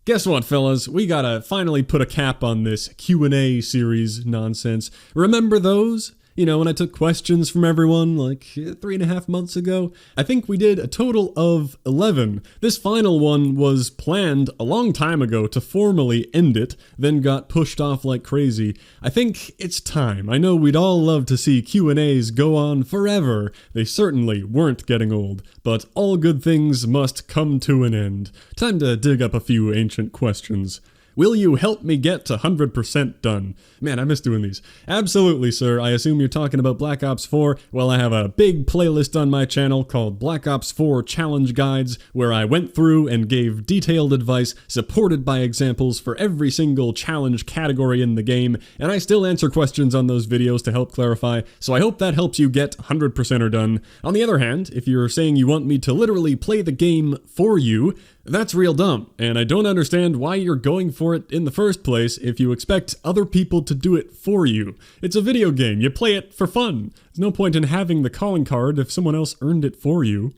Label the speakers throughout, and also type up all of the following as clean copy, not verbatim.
Speaker 1: Guess what, fellas? We gotta finally put a cap on this Q&A series nonsense. Remember those? You know, when I took questions from everyone like 3.5 months ago? I think we did a total of 11. This final one was planned a long time ago to formally end it, then got pushed off like crazy. I think it's time. I know we'd all love to see Q&As go on forever. They certainly weren't getting old, but all good things must come to an end. Time to dig up a few ancient questions. Will you help me get to 100% done? Man, I miss doing these. Absolutely, sir. I assume you're talking about Black Ops 4. Well, I have a big playlist on my channel called Black Ops 4 Challenge Guides, where I went through and gave detailed advice supported by examples for every single challenge category in the game, and I still answer questions on those videos to help clarify, so I hope that helps you get 100% or done. On the other hand, if you're saying you want me to literally play the game for you, that's real dumb, and I don't understand why you're going for it in the first place if you expect other people to do it for you. It's a video game, you play it for fun. There's no point in having the calling card if someone else earned it for you.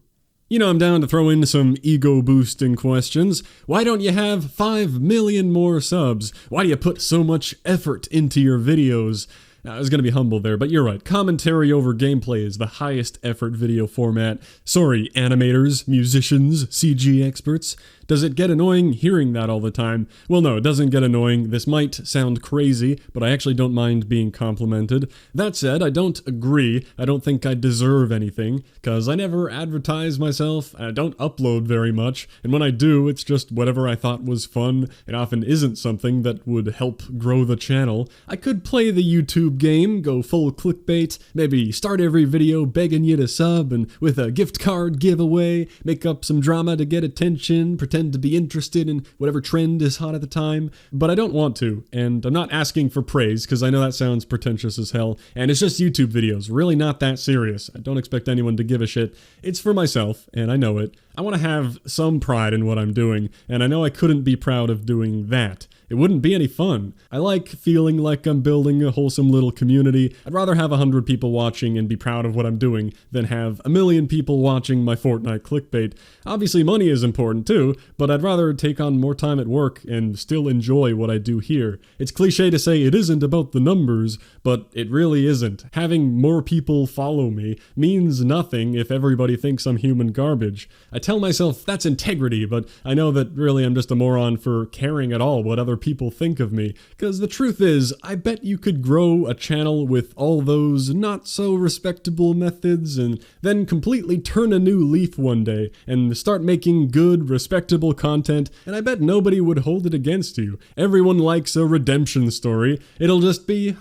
Speaker 1: You know I'm down to throw in some ego-boosting questions. Why don't you have 5 million more subs? Why do you put so much effort into your videos? I was going to be humble there, but you're right. Commentary over gameplay is the highest effort video format. Sorry, animators, musicians, CG experts. Does it get annoying hearing that all the time? Well, no, it doesn't get annoying. This might sound crazy, but I actually don't mind being complimented. That said, I don't agree. I don't think I deserve anything, because I never advertise myself. I don't upload very much, and when I do, it's just whatever I thought was fun. It often isn't something that would help grow the channel. I could play the YouTube game, go full clickbait, maybe start every video begging you to sub, and with a gift card giveaway, make up some drama to get attention, pretend to be interested in whatever trend is hot at the time, but I don't want to, and I'm not asking for praise, because I know that sounds pretentious as hell, and it's just YouTube videos, really not that serious. I don't expect anyone to give a shit. It's for myself, and I know it. I want to have some pride in what I'm doing, and I know I couldn't be proud of doing that. It wouldn't be any fun. I like feeling like I'm building a wholesome little community. I'd rather have 100 people watching and be proud of what I'm doing than have 1 million people watching my Fortnite clickbait. Obviously money is important too, but I'd rather take on more time at work and still enjoy what I do here. It's cliche to say it isn't about the numbers, but it really isn't. Having more people follow me means nothing if everybody thinks I'm human garbage. I tell myself that's integrity, but I know that really I'm just a moron for caring at all what other people think of me, because the truth is, I bet you could grow a channel with all those not so respectable methods and then completely turn a new leaf one day and start making good, respectable content, and I bet nobody would hold it against you. Everyone likes a redemption story. It'll just be,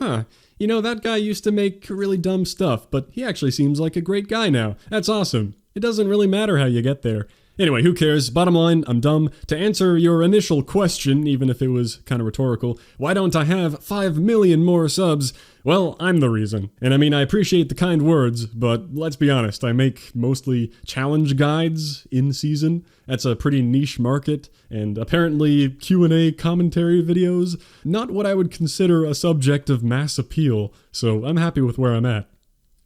Speaker 1: you know, that guy used to make really dumb stuff, but he actually seems like a great guy now. That's awesome. It doesn't really matter how you get there. Anyway, who cares? Bottom line, I'm dumb. To answer your initial question, even if it was kind of rhetorical, why don't I have 5 million more subs? Well, I'm the reason. And I mean, I appreciate the kind words, but let's be honest, I make mostly challenge guides in season. That's a pretty niche market, and apparently Q&A commentary videos, not what I would consider a subject of mass appeal, so I'm happy with where I'm at.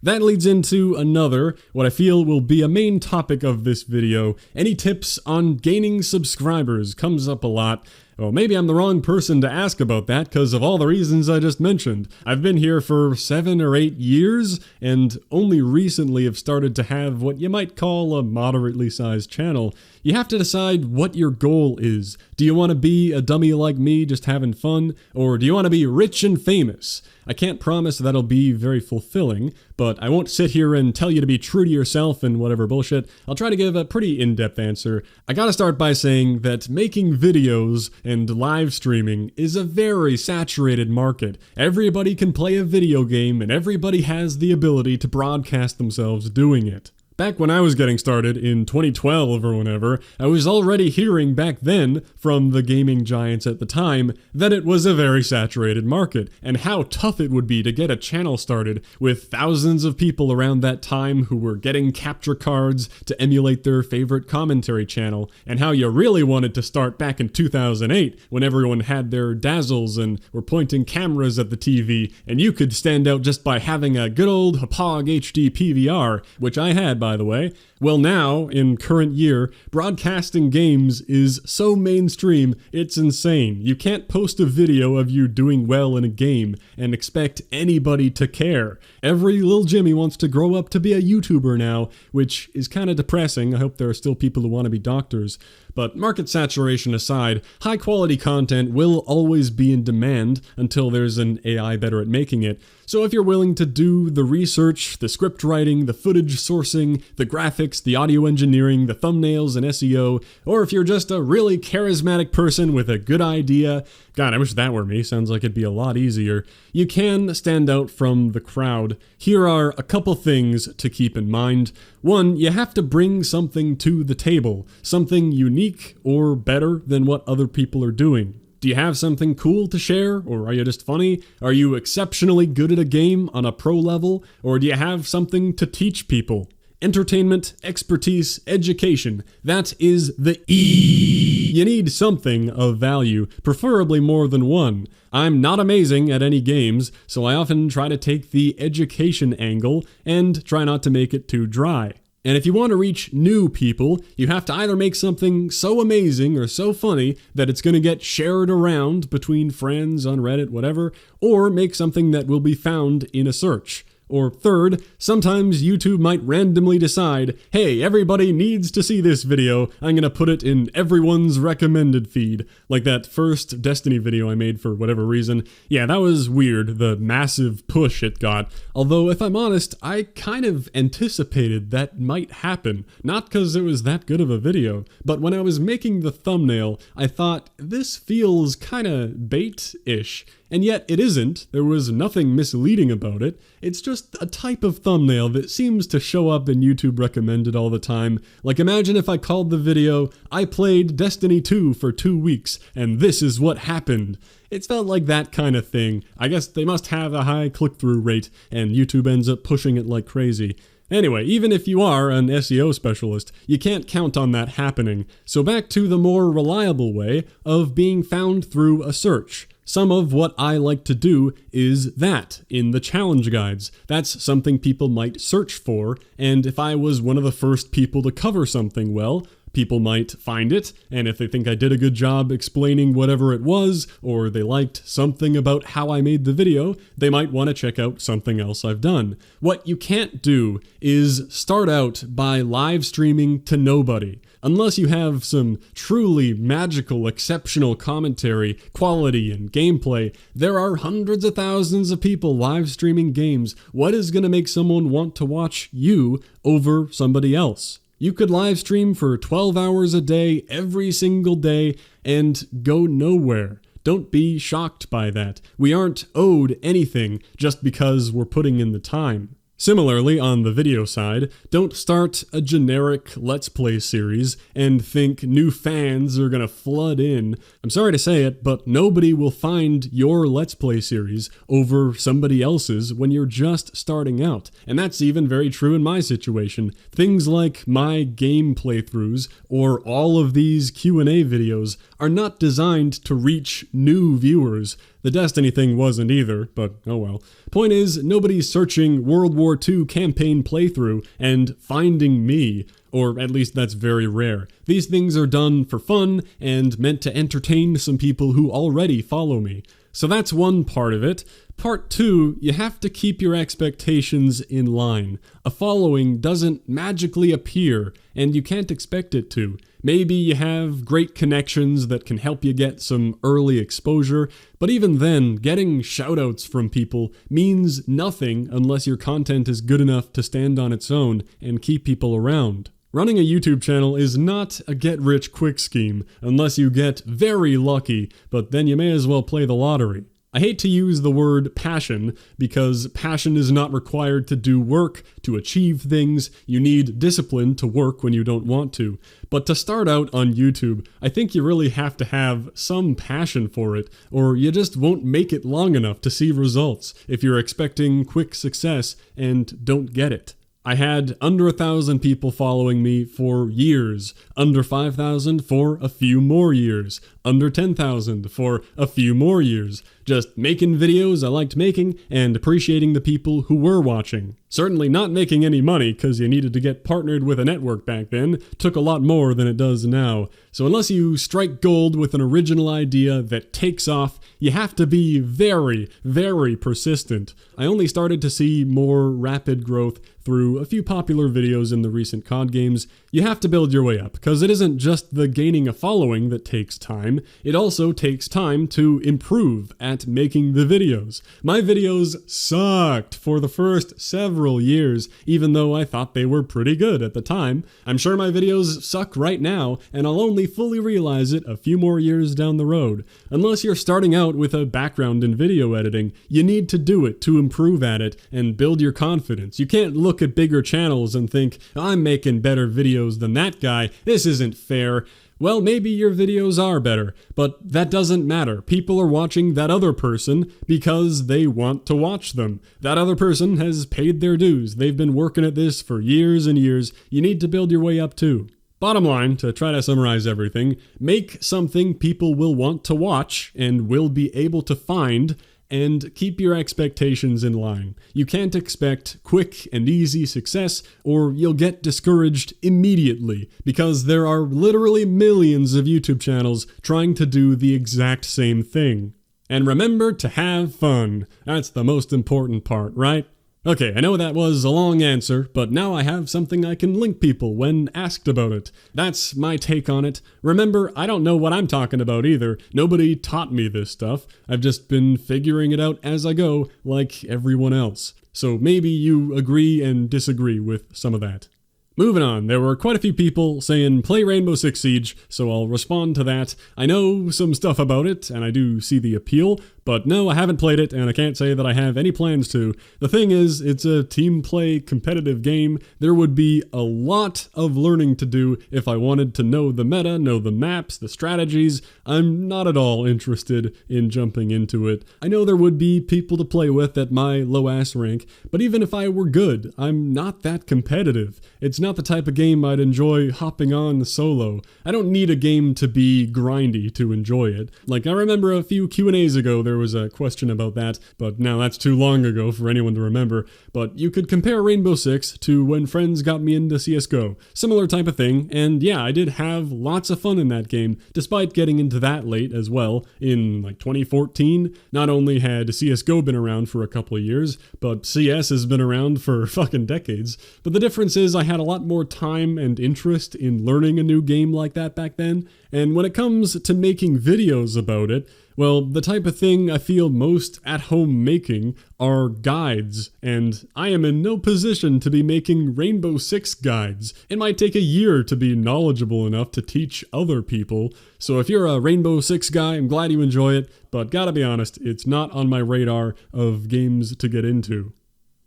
Speaker 1: That leads into another, what I feel will be a main topic of this video. Any tips on gaining subscribers comes up a lot. Well, maybe I'm the wrong person to ask about that because of all the reasons I just mentioned. I've been here for 7 or 8 years and only recently have started to have what you might call a moderately sized channel. You have to decide what your goal is. Do you want to be a dummy like me just having fun, or do you want to be rich and famous? I can't promise that'll be very fulfilling, but I won't sit here and tell you to be true to yourself and whatever bullshit. I'll try to give a pretty in-depth answer. I gotta start by saying that making videos and live streaming is a very saturated market. Everybody can play a video game and everybody has the ability to broadcast themselves doing it. Back when I was getting started in 2012 or whenever, I was already hearing back then from the gaming giants at the time that it was a very saturated market and how tough it would be to get a channel started with thousands of people around that time who were getting capture cards to emulate their favorite commentary channel, and how you really wanted to start back in 2008 when everyone had their dazzles and were pointing cameras at the TV and you could stand out just by having a good old Hauppauge HD PVR, which I had by the way. Well, now, in current year, broadcasting games is so mainstream, it's insane. You can't post a video of you doing well in a game and expect anybody to care. Every little Jimmy wants to grow up to be a YouTuber now, which is kind of depressing. I hope there are still people who want to be doctors. But market saturation aside, high-quality content will always be in demand until there's an AI better at making it. So if you're willing to do the research, the script writing, the footage sourcing, the graphics, the audio engineering, the thumbnails and SEO, or if you're just a really charismatic person with a good idea, God, I wish that were me, sounds like it'd be a lot easier, you can stand out from the crowd. Here are a couple things to keep in mind. One, you have to bring something to the table, something unique or better than what other people are doing. Do you have something cool to share, or are you just funny? Are you exceptionally good at a game on a pro level, or do you have something to teach people? Entertainment, expertise, education. That is the E. You need something of value, preferably more than one. I'm not amazing at any games, so I often try to take the education angle and try not to make it too dry. And if you want to reach new people, you have to either make something so amazing or so funny that it's going to get shared around between friends on Reddit, whatever, or make something that will be found in a search. Or third, sometimes YouTube might randomly decide, hey, everybody needs to see this video, I'm gonna put it in everyone's recommended feed. Like that first Destiny video I made for whatever reason. Yeah, that was weird, the massive push it got. Although, if I'm honest, I kind of anticipated that might happen. Not because it was that good of a video, but when I was making the thumbnail, I thought, this feels kinda bait-ish. And yet it isn't. There was nothing misleading about it. It's just a type of thumbnail that seems to show up in YouTube recommended all the time. Like imagine if I called the video, I played Destiny 2 for 2 weeks, and this is what happened. It's felt like that kind of thing. I guess they must have a high click-through rate, and YouTube ends up pushing it like crazy. Anyway, even if you are an SEO specialist, you can't count on that happening. So back to the more reliable way of being found through a search. Some of what I like to do is that in the challenge guides. That's something people might search for, and if I was one of the first people to cover something well, people might find it, and if they think I did a good job explaining whatever it was, or they liked something about how I made the video, they might want to check out something else I've done. What you can't do is start out by live streaming to nobody. Unless you have some truly magical, exceptional commentary, quality, and gameplay, there are hundreds of thousands of people live streaming games. What is going to make someone want to watch you over somebody else? You could live stream for 12 hours a day, every single day, and go nowhere. Don't be shocked by that. We aren't owed anything just because we're putting in the time. Similarly, on the video side, don't start a generic Let's Play series and think new fans are gonna flood in. I'm sorry to say it, but nobody will find your Let's Play series over somebody else's when you're just starting out. And that's even very true in my situation. Things like my game playthroughs or all of these Q&A videos are not designed to reach new viewers. The Destiny thing wasn't either, but oh well. Point is, nobody's searching World War II campaign playthrough and finding me, or at least that's very rare. These things are done for fun and meant to entertain some people who already follow me. So that's one part of it. Part two, you have to keep your expectations in line. A following doesn't magically appear, and you can't expect it to. Maybe you have great connections that can help you get some early exposure, but even then, getting shoutouts from people means nothing unless your content is good enough to stand on its own and keep people around. Running a YouTube channel is not a get-rich-quick scheme unless you get very lucky, but then you may as well play the lottery. I hate to use the word passion, because passion is not required to do work, to achieve things. You need discipline to work when you don't want to. But to start out on YouTube, I think you really have to have some passion for it, or you just won't make it long enough to see results if you're expecting quick success and don't get it. I had under 1,000 people following me for years, under 5,000 for a few more years, under 10,000 for a few more years. Just making videos I liked making and appreciating the people who were watching. Certainly not making any money because you needed to get partnered with a network back then. Took a lot more than it does now. So unless you strike gold with an original idea that takes off, you have to be very, very persistent. I only started to see more rapid growth through a few popular videos in the recent COD games. You have to build your way up, because it isn't just the gaining a following that takes time, it also takes time to improve at making the videos. My videos sucked for the first several years, even though I thought they were pretty good at the time. I'm sure my videos suck right now, and I'll only fully realize it a few more years down the road. Unless you're starting out with a background in video editing, you need to do it to improve at it and build your confidence. You can't look at bigger channels and think, I'm making better videos than that guy, this isn't fair. Well, maybe your videos are better, but that doesn't matter. People are watching that other person because they want to watch them. That other person has paid their dues. They've been working at this for years and years. You need to build your way up too. Bottom line, to try to summarize everything, make something people will want to watch and will be able to find, and keep your expectations in line. You can't expect quick and easy success, or you'll get discouraged immediately, because there are literally millions of YouTube channels trying to do the exact same thing. And remember to have fun. That's the most important part, right? Okay, I know that was a long answer, but now I have something I can link people when asked about it. That's my take on it. Remember, I don't know what I'm talking about either. Nobody taught me this stuff. I've just been figuring it out as I go, like everyone else. So maybe you agree and disagree with some of that. Moving on, there were quite a few people saying play Rainbow Six Siege, so I'll respond to that. I know some stuff about it, and I do see the appeal, but no, I haven't played it, and I can't say that I have any plans to. The thing is, it's a team play competitive game. There would be a lot of learning to do if I wanted to know the meta, know the maps, the strategies. I'm not at all interested in jumping into it. I know there would be people to play with at my low-ass rank, but even if I were good, I'm not that competitive. It's not the type of game I'd enjoy hopping on solo. I don't need a game to be grindy to enjoy it. Like, I remember a few Q&As ago there was a question about that, but now that's too long ago for anyone to remember. But you could compare Rainbow Six to when friends got me into CSGO. Similar type of thing, and yeah, I did have lots of fun in that game, despite getting into that late as well, in like 2014. Not only had CSGO been around for a couple of years, but CS has been around for fucking decades. But the difference is I had a lot more time and interest in learning a new game like that back then, and when it comes to making videos about it, well, the type of thing I feel most at home making are guides, and I am in no position to be making Rainbow Six guides. It might take a year to be knowledgeable enough to teach other people, so if you're a Rainbow Six guy, I'm glad you enjoy it, but gotta be honest, it's not on my radar of games to get into.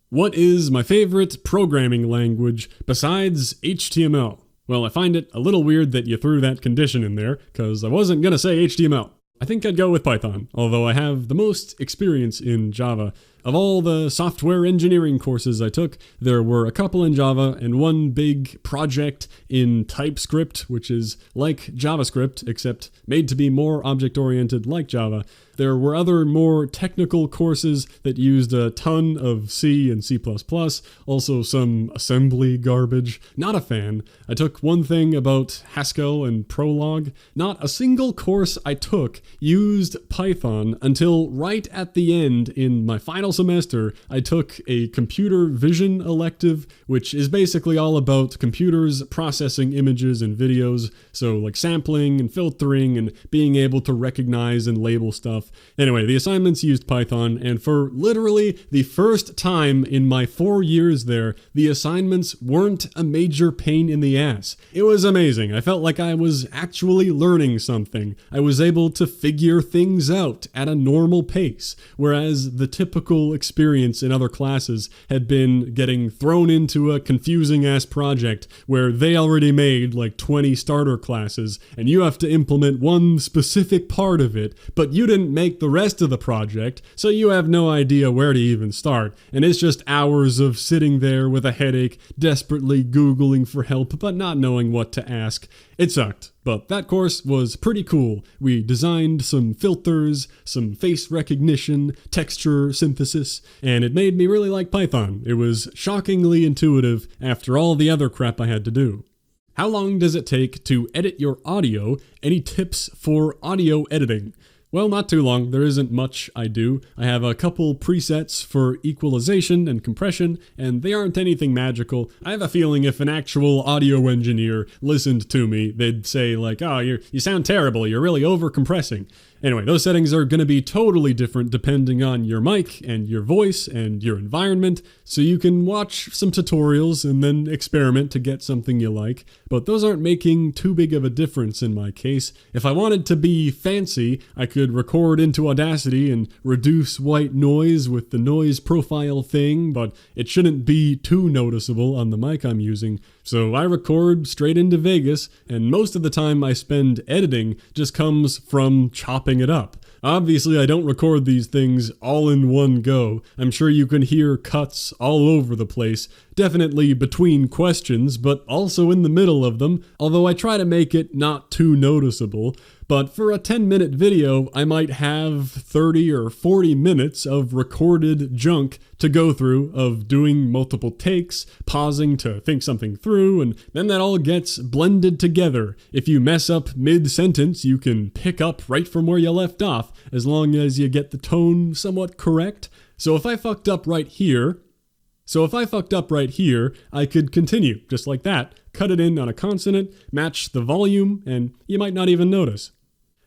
Speaker 1: What is my favorite programming language besides HTML? Well, I find it a little weird that you threw that condition in there, because I wasn't gonna say HTML. I think I'd go with Python, although I have the most experience in Java. Of all the software engineering courses I took, there were a couple in Java and one big project in TypeScript, which is like JavaScript, except made to be more object-oriented like Java. There were other more technical courses that used a ton of C and C++, also some assembly garbage. Not a fan. I took one thing about Haskell and Prolog. Not a single course I took used Python until right at the end in my final semester. I took a computer vision elective, which is basically all about computers processing images and videos, so like sampling and filtering and being able to recognize and label stuff. Anyway, the assignments used Python, and for literally the first time in my 4 years there, the assignments weren't a major pain in the ass. It was amazing. I felt like I was actually learning something. I was able to figure things out at a normal pace, whereas the typical experience in other classes had been getting thrown into a confusing-ass project where they already made like 20 starter classes, and you have to implement one specific part of it, but you didn't make the rest of the project, so you have no idea where to even start, and it's just hours of sitting there with a headache, desperately Googling for help, but not knowing what to ask. It sucked, but that course was pretty cool. We designed some filters, some face recognition, texture synthesis, and it made me really like Python. It was shockingly intuitive after all the other crap I had to do. How long does it take to edit your audio? Any tips for audio editing? Well, not too long. There isn't much I do. I have a couple presets for equalization and compression, and they aren't anything magical. I have a feeling if an actual audio engineer listened to me, they'd say like, oh, you sound terrible, you're really over-compressing. Anyway, those settings are going to be totally different depending on your mic and your voice and your environment, so you can watch some tutorials and then experiment to get something you like, but those aren't making too big of a difference in my case. If I wanted to be fancy, I could record into Audacity and reduce white noise with the noise profile thing, but it shouldn't be too noticeable on the mic I'm using. So I record straight into Vegas, and most of the time I spend editing just comes from chopping it up. Obviously, I don't record these things all in one go. I'm sure you can hear cuts all over the place, definitely between questions, but also in the middle of them, although I try to make it not too noticeable. But for a 10-minute video, I might have 30 or 40 minutes of recorded junk to go through, of doing multiple takes, pausing to think something through, and then that all gets blended together. If you mess up mid-sentence, you can pick up right from where you left off, as long as you get the tone somewhat correct. So if I fucked up right here, I could continue, just like that, cut it in on a consonant, match the volume, and you might not even notice.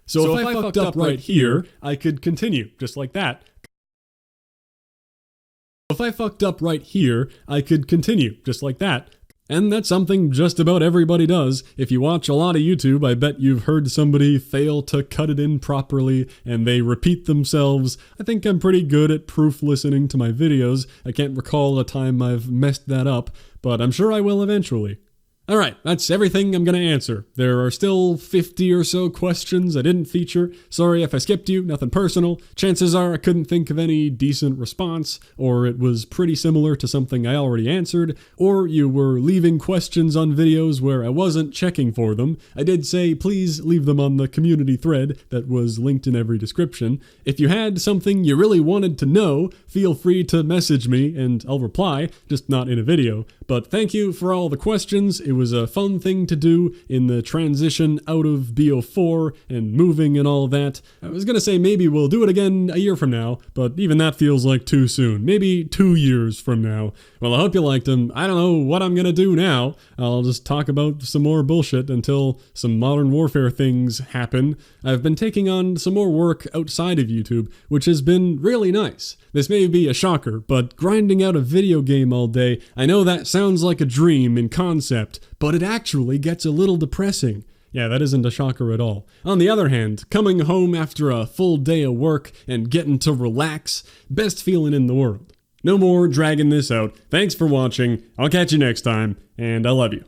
Speaker 1: So if I fucked up right here, I could continue, just like that. If I fucked up right here, I could continue, just like that. And that's something just about everybody does. If you watch a lot of YouTube, I bet you've heard somebody fail to cut it in properly and they repeat themselves. I think I'm pretty good at proof listening to my videos. I can't recall a time I've messed that up, but I'm sure I will eventually. Alright, that's everything I'm going to answer. There are still 50 or so questions I didn't feature. Sorry if I skipped you, nothing personal. Chances are I couldn't think of any decent response, or it was pretty similar to something I already answered, or you were leaving questions on videos where I wasn't checking for them. I did say please leave them on the community thread that was linked in every description. If you had something you really wanted to know, feel free to message me and I'll reply, just not in a video. But thank you for all the questions. It was a fun thing to do in the transition out of BO4 and moving and all that. I was gonna say maybe we'll do it again a year from now, but even that feels like too soon. Maybe 2 years from now. Well, I hope you liked them. I don't know what I'm gonna do now. I'll just talk about some more bullshit until some Modern Warfare things happen. I've been taking on some more work outside of YouTube, which has been really nice. This may be a shocker, but grinding out a video game all day, I know that sounds like a dream in concept, but it actually gets a little depressing. Yeah, that isn't a shocker at all. On the other hand, coming home after a full day of work and getting to relax, best feeling in the world. No more dragging this out. Thanks for watching. I'll catch you next time, and I love you.